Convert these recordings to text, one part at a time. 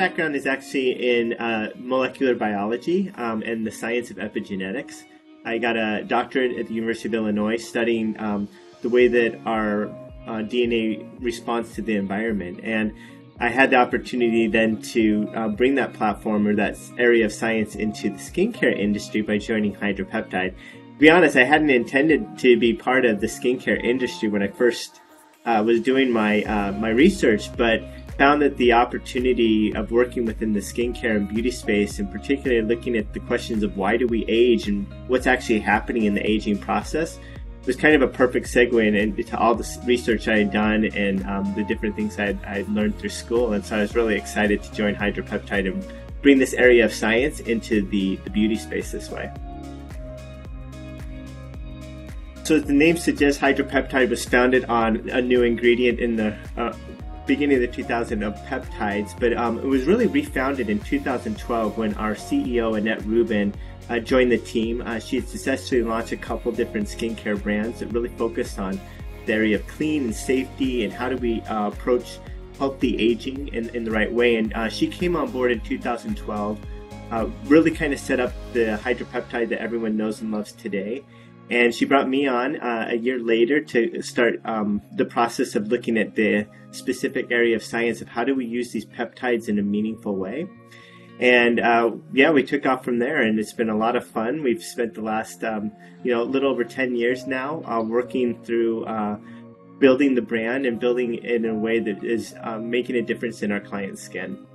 background is actually in molecular biology and the science of epigenetics. I got a doctorate at the University of Illinois studying the way that our DNA responds to the environment. And I had the opportunity then to bring that platform or that area of science into the skincare industry by joining HydroPeptide. To be honest, I hadn't intended to be part of the skincare industry when I first was doing my research, but found that the opportunity of working within the skincare and beauty space, and particularly looking at the questions of why do we age and what's actually happening in the aging process, was kind of a perfect segue into all the research I had done and the different things I'd learned through school. And so I was really excited to join HydroPeptide and bring this area of science into the beauty space this way. So as the name suggests, HydroPeptide was founded on a new ingredient in the beginning of the 2000s of peptides, but it was really refounded in 2012 when our CEO, Annette Rubin, joined the team. She had successfully launched a couple different skincare brands that really focused on the area of clean and safety and how do we approach healthy aging in the right way. And she came on board in 2012, really kind of set up the HydroPeptide that everyone knows and loves today. And she brought me on a year later to start the process of looking at the specific area of science of how do we use these peptides in a meaningful way. And we took off from there, and it's been a lot of fun. We've spent the last little over 10 years now working through building the brand and building it in a way that is making a difference in our clients' skin.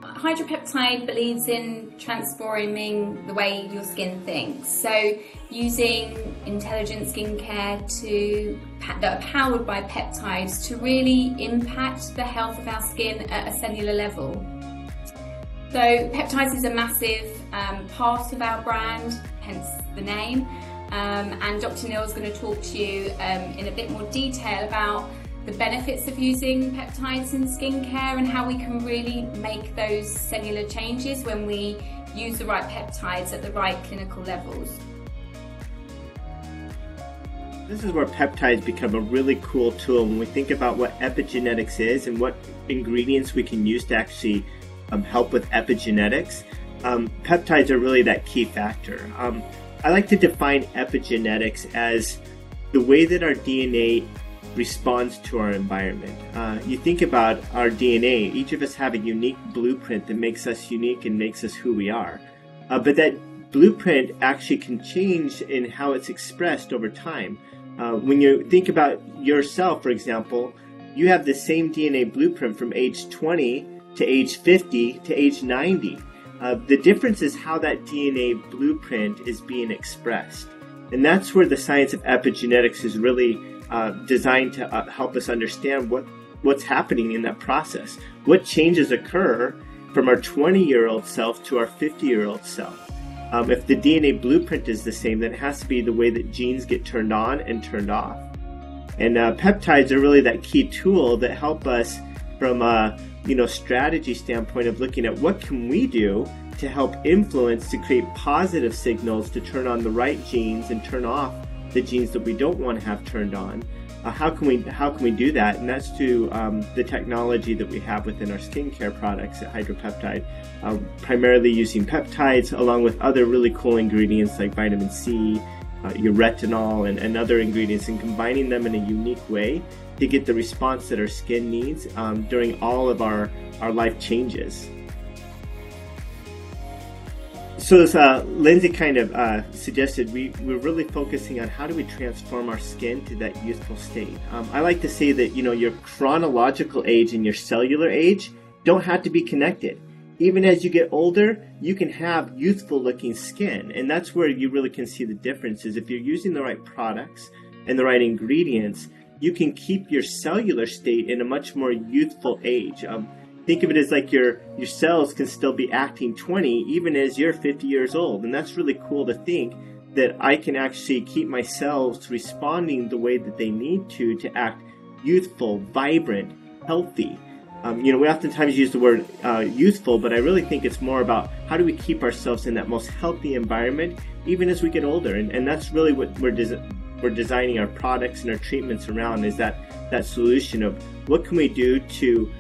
HydroPeptide believes in transforming the way your skin thinks. So using intelligent skincare that are powered by peptides to really impact the health of our skin at a cellular level. So peptides is a massive part of our brand, hence the name. And Dr. Neal is going to talk to you in a bit more detail about the benefits of using peptides in skincare and how we can really make those cellular changes when we use the right peptides at the right clinical levels. This is where peptides become a really cool tool when we think about what epigenetics is and what ingredients we can use to actually help with epigenetics. Peptides are really that key factor. I like to define epigenetics as the way that our DNA responds to our environment. You think about our DNA, each of us have a unique blueprint that makes us unique and makes us who we are. But that blueprint actually can change in how it's expressed over time. When you think about yourself, for example, you have the same DNA blueprint from age 20 to age 50 to age 90. The difference is how that DNA blueprint is being expressed. And that's where the science of epigenetics is really designed to help us understand what's happening in that process. What changes occur from our 20-year-old self to our 50-year-old self. If the DNA blueprint is the same, then it has to be the way that genes get turned on and turned off. And peptides are really that key tool that help us from a strategy standpoint of looking at what can we do to help influence to create positive signals to turn on the right genes and turn off the genes that we don't want to have turned on. How can we do that? And that's through the technology that we have within our skincare products at HydroPeptide, primarily using peptides along with other really cool ingredients like vitamin C, your retinol, and other ingredients, and combining them in a unique way to get the response that our skin needs during all of our life changes. So as Lindsay kind of suggested, we're really focusing on how do we transform our skin to that youthful state. I like to say that your chronological age and your cellular age don't have to be connected. Even as you get older, you can have youthful looking skin, and that's where you really can see the difference. Is if you're using the right products and the right ingredients, you can keep your cellular state in a much more youthful age. Think of it as like your cells can still be acting 20 even as you're 50 years old. And that's really cool to think that I can actually keep my cells responding the way that they need to act youthful, vibrant, healthy. We oftentimes use the word youthful, but I really think it's more about how do we keep ourselves in that most healthy environment even as we get older. And that's really what we're designing our products and our treatments around, is that that solution of what can we do to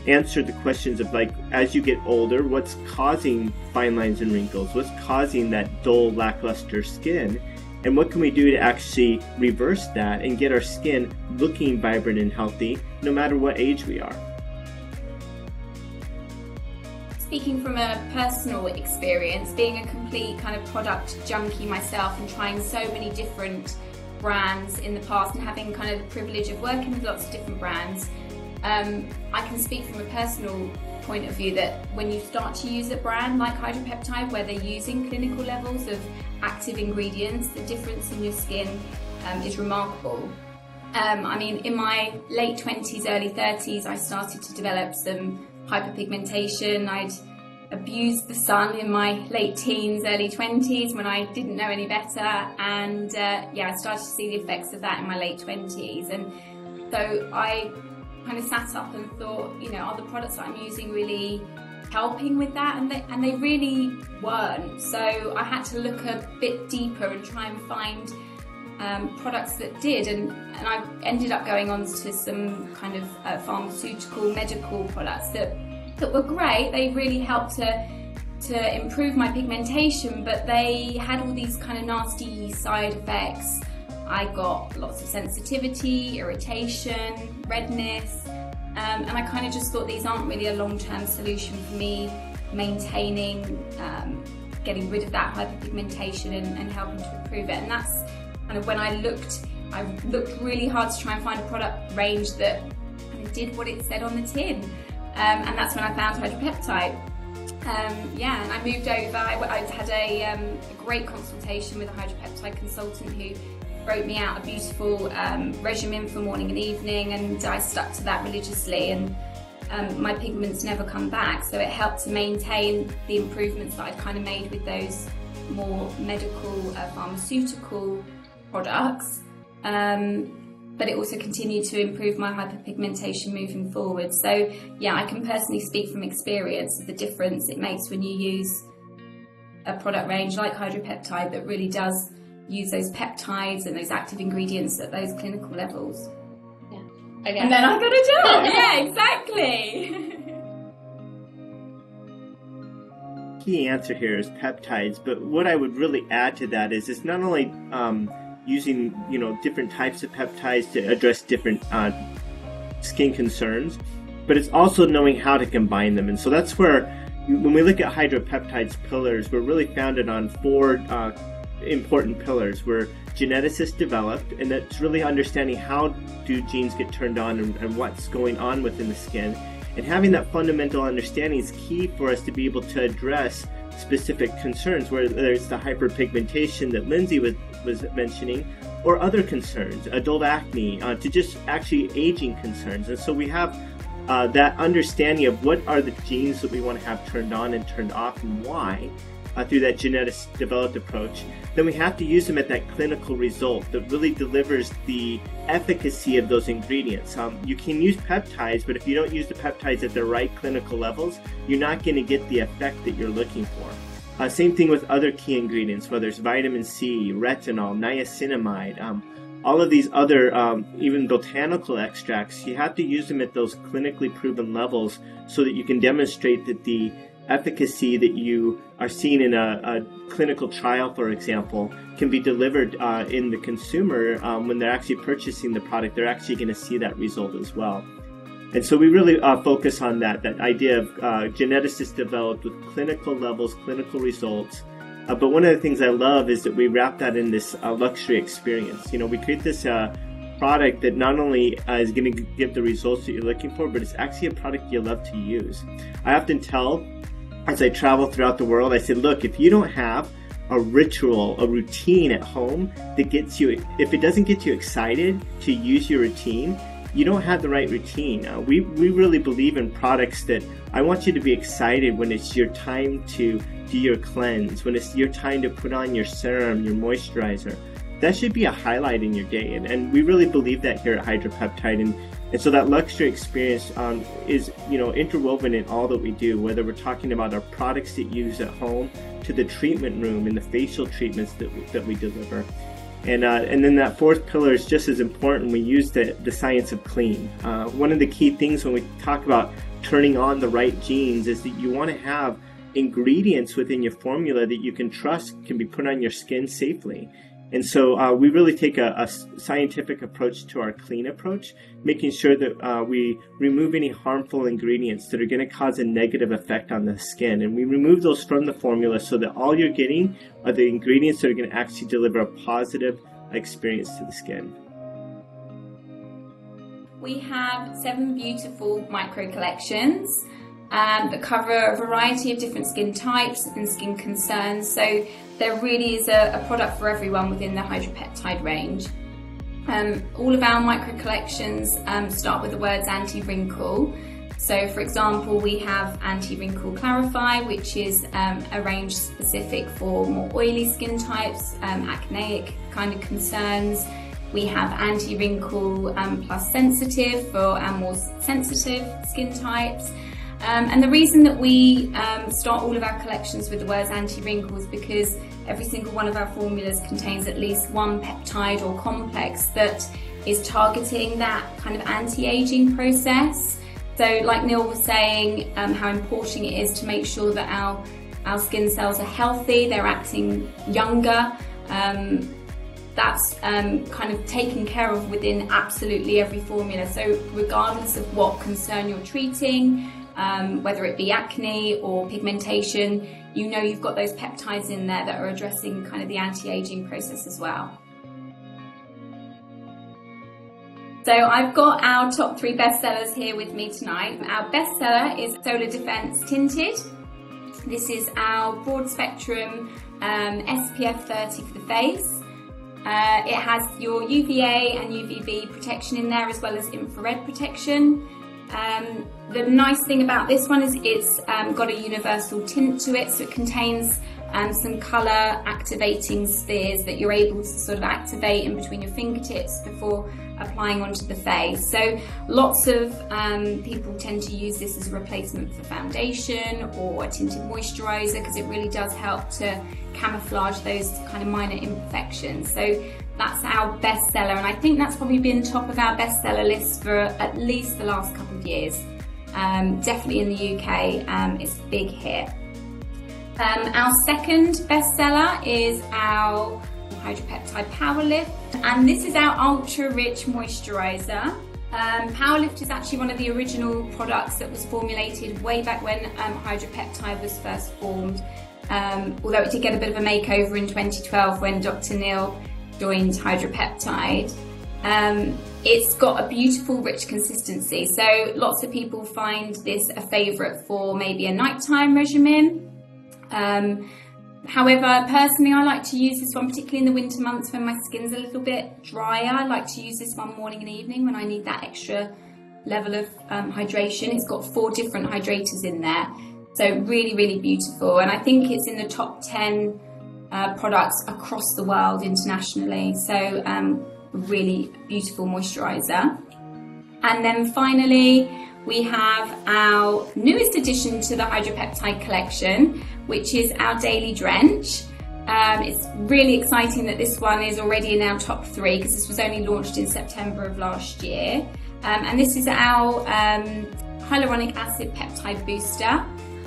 answer the questions of, like, as you get older, what's causing fine lines and wrinkles, what's causing that dull, lackluster skin, and what can we do to actually reverse that and get our skin looking vibrant and healthy no matter what age we are. Speaking from a personal experience, being a complete kind of product junkie myself and trying so many different brands in the past and having kind of the privilege of working with lots of different brands, I can speak from a personal point of view that when you start to use a brand like HydroPeptide, where they're using clinical levels of active ingredients, the difference in your skin is remarkable. I mean, in my late 20s, early 30s, I started to develop some hyperpigmentation. I'd abused the sun in my late teens, early 20s when I didn't know any better, and I started to see the effects of that in my late 20s. And so I kind of sat up and thought, are the products that I'm using really helping with that? And they really weren't. So I had to look a bit deeper and try and find products that did, and I ended up going on to some kind of pharmaceutical, medical products that were great. They really helped to improve my pigmentation, but they had all these kind of nasty side effects. I got lots of sensitivity, irritation, redness, and I kind of just thought these aren't really a long-term solution for me, maintaining, getting rid of that hyperpigmentation and helping to improve it. And that's kind of when I looked really hard to try and find a product range that kind of did what it said on the tin. And that's when I found HydroPeptide. And I moved over. I had a great consultation with a HydroPeptide consultant who wrote me out a beautiful regimen for morning and evening, and I stuck to that religiously, and my pigments never come back. So it helped to maintain the improvements that I'd kind of made with those more medical, pharmaceutical products. But it also continued to improve my hyperpigmentation moving forward. So I can personally speak from experience of the difference it makes when you use a product range like HydroPeptide that really does use those peptides and those active ingredients at those clinical levels. Yeah. Okay. And then I got a job. Yeah, exactly. Key answer here is peptides, but what I would really add to that is it's not only using different types of peptides to address different skin concerns, but it's also knowing how to combine them. And so that's where, when we look at HydroPeptide's pillars, we're really founded on four important pillars. We're geneticist developed, and that's really understanding how do genes get turned on and what's going on within the skin. And having that fundamental understanding is key for us to be able to address specific concerns, whether it's the hyperpigmentation that Lindsay was mentioning, or other concerns, adult acne, to just actually aging concerns. And so we have that understanding of what are the genes that we want to have turned on and turned off and why, through that geneticist developed approach. Then we have to use them at that clinical result that really delivers the efficacy of those ingredients. You can use peptides, but if you don't use the peptides at the right clinical levels, you're not going to get the effect that you're looking for. Same thing with other key ingredients, whether it's vitamin C, retinol, niacinamide, all of these other, even botanical extracts. You have to use them at those clinically proven levels so that you can demonstrate that the efficacy that you are seeing in a clinical trial, for example, can be delivered in the consumer when they're actually purchasing the product. They're actually going to see that result as well. And so we really focus on that idea of geneticist developed with clinical levels, clinical results. But one of the things I love is that we wrap that in this luxury experience. We create this product that not only is going to give the results that you're looking for, but it's actually a product you love to use. I often tell, as I travel throughout the world, I say, look, if you don't have a ritual, a routine at home that gets you, if it doesn't get you excited to use your routine, you don't have the right routine. We really believe in products that I want you to be excited when it's your time to do your cleanse, when it's your time to put on your serum, your moisturizer. That should be a highlight in your day. And we really believe that here at HydroPeptide. And so that luxury experience is interwoven in all that we do, whether we're talking about our products that you use at home, to the treatment room and the facial treatments that we deliver. And then that fourth pillar is just as important. We use the science of clean. One of the key things when we talk about turning on the right genes is that you want to have ingredients within your formula that you can trust can be put on your skin safely. And so we really take a scientific approach to our clean approach, making sure that we remove any harmful ingredients that are going to cause a negative effect on the skin. And we remove those from the formula so that all you're getting are the ingredients that are going to actually deliver a positive experience to the skin. We have 7 beautiful micro collections that cover a variety of different skin types and skin concerns. So there really is a product for everyone within the HydroPeptide range. All of our micro collections start with the words anti-wrinkle. So for example, we have Anti-Wrinkle Clarify, which is a range specific for more oily skin types, acneic kind of concerns. We have Anti-Wrinkle Plus Sensitive for our more sensitive skin types. And the reason that we start all of our collections with the words anti-wrinkle is because every single one of our formulas contains at least one peptide or complex that is targeting that kind of anti-aging process. So like Neal was saying, how important it is to make sure that our skin cells are healthy, they're acting younger. That's kind of taken care of within absolutely every formula. So regardless of what concern you're treating, whether it be acne or pigmentation, you know you've got those peptides in there that are addressing kind of the anti-aging process as well. So I've got our top 3 bestsellers here with me tonight. Our bestseller is Solar Defense Tinted. This is our broad spectrum SPF 30 for the face. It has your UVA and UVB protection in there, as well as infrared protection. The nice thing about this one is it's got a universal tint to it, so it contains some colour activating spheres that you're able to sort of activate in between your fingertips before applying onto the face. So lots of people tend to use this as a replacement for foundation or a tinted moisturiser, because it really does help to camouflage those kind of minor imperfections. So that's our bestseller, and I think that's probably been top of our bestseller list for at least the last couple of years. Definitely in the UK, it's a big hit. Our second bestseller is our HydroPeptide Power Lift, and this is our ultra rich moisturiser. Power Lift is actually one of the original products that was formulated way back when HydroPeptide was first formed, although it did get a bit of a makeover in 2012 when Dr. Neal joined HydroPeptide. It's got a beautiful rich consistency, so lots of people find this a favourite for maybe a nighttime regimen. However, personally I like to use this one particularly in the winter months when my skin's a little bit drier. I like to use this one morning and evening when I need that extra level of hydration. It's got 4 different hydrators in there, so really, really beautiful, and I think it's in the top 10 products across the world internationally, so really beautiful moisturiser. And then finally we have our newest addition to the HydroPeptide collection, which is our Daily Drench. It's really exciting that this one is already in our top 3, because this was only launched in September of last year. And this is our hyaluronic acid peptide booster.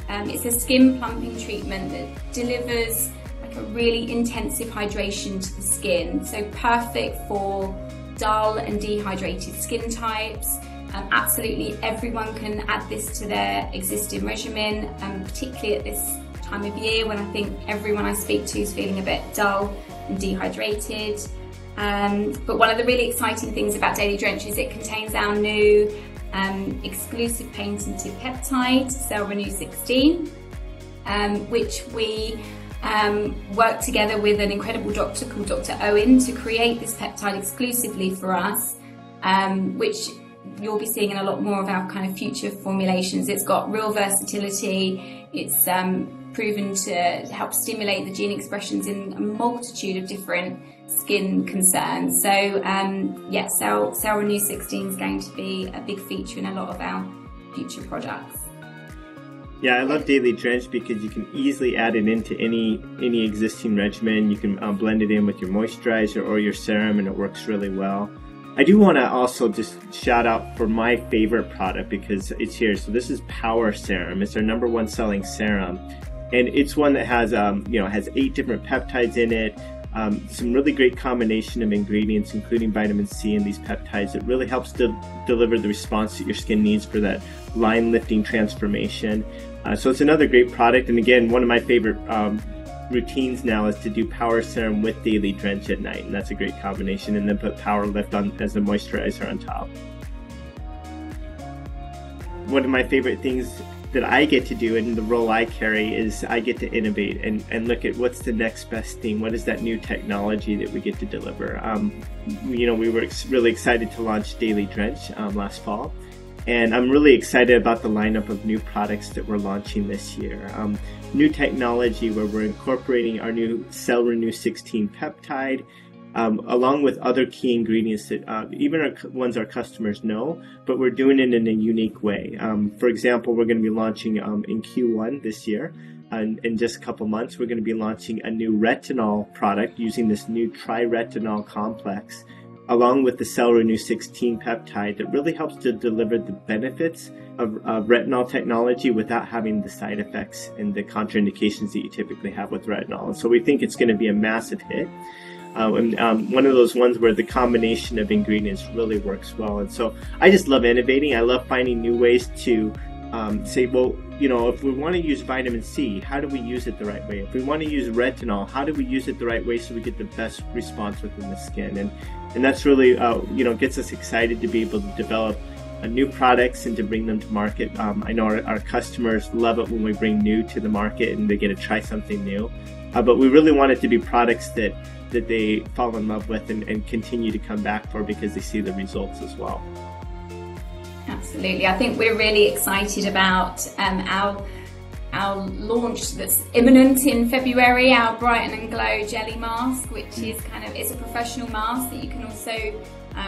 It's a skin plumping treatment that delivers like a really intensive hydration to the skin, so perfect for dull and dehydrated skin types. Absolutely everyone can add this to their existing regimen, particularly at this time of year when I think everyone I speak to is feeling a bit dull and dehydrated. But one of the really exciting things about Daily Drench is it contains our new exclusive patented peptide, Cell Renew 16, which we worked together with an incredible doctor called Dr. Owen to create this peptide exclusively for us, which you'll be seeing in a lot more of our kind of future formulations. It's got real versatility. It's proven to help stimulate the gene expressions in a multitude of different skin concerns. So yeah, Cell Renew 16 is going to be a big feature in a lot of our future products. Yeah, I love Daily Drench because you can easily add it into any existing regimen. You can blend it in with your moisturizer or your serum, and it works really well. I do want to also just shout out for my favorite product because it's here. So this is Power Serum. It's our #1 selling serum, and it's one that has has 8 different peptides in it. Some really great combination of ingredients, including vitamin C and these peptides. It really helps to deliver the response that your skin needs for that line lifting transformation. So it's another great product. And again, one of my favorite routines now is to do Power Serum with Daily Drench at night. And that's a great combination. And then put Power Lift on as a moisturizer on top. One of my favorite things that I get to do and the role I carry is I get to innovate and look at what's the next best thing. What is that new technology that we get to deliver? We were really excited to launch Daily Drench last fall. And I'm really excited about the lineup of new products that we're launching this year. New technology where we're incorporating our new Cell Renew 16 peptide, along with other key ingredients that even ones our customers know, but we're doing it in a unique way. For example, we're going to be launching in Q1 this year. And in just a couple months, we're going to be launching a new retinol product using this new tri-retinol complex, along with the Cell Renew 16 peptide that really helps to deliver the benefits of retinol technology without having the side effects and the contraindications that you typically have with retinol. And so we think it's going to be a massive hit. One of those ones where the combination of ingredients really works well. And so I just love innovating. I love finding new ways to say, well, if we want to use vitamin C, how do we use it the right way? If we want to use retinol, how do we use it the right way so we get the best response within the skin? And that's really, gets us excited to be able to develop new products and to bring them to market. I know our customers love it when we bring new to the market and they get to try something new. But we really want it to be products that they fall in love with and continue to come back for because they see the results as well. Absolutely. I think we're really excited about our launch that's imminent in February, our Brighten and Glow Jelly Mask, which is it's a professional mask that you can also,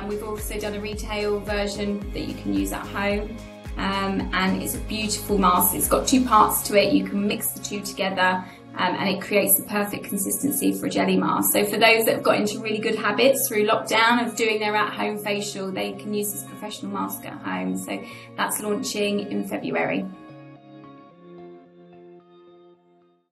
we've also done a retail version that you can use at home. And it's a beautiful mask. It's got 2 parts to it. You can mix the 2 together and it creates the perfect consistency for a jelly mask. So for those that have got into really good habits through lockdown of doing their at-home facial, they can use this professional mask at home. So that's launching in February.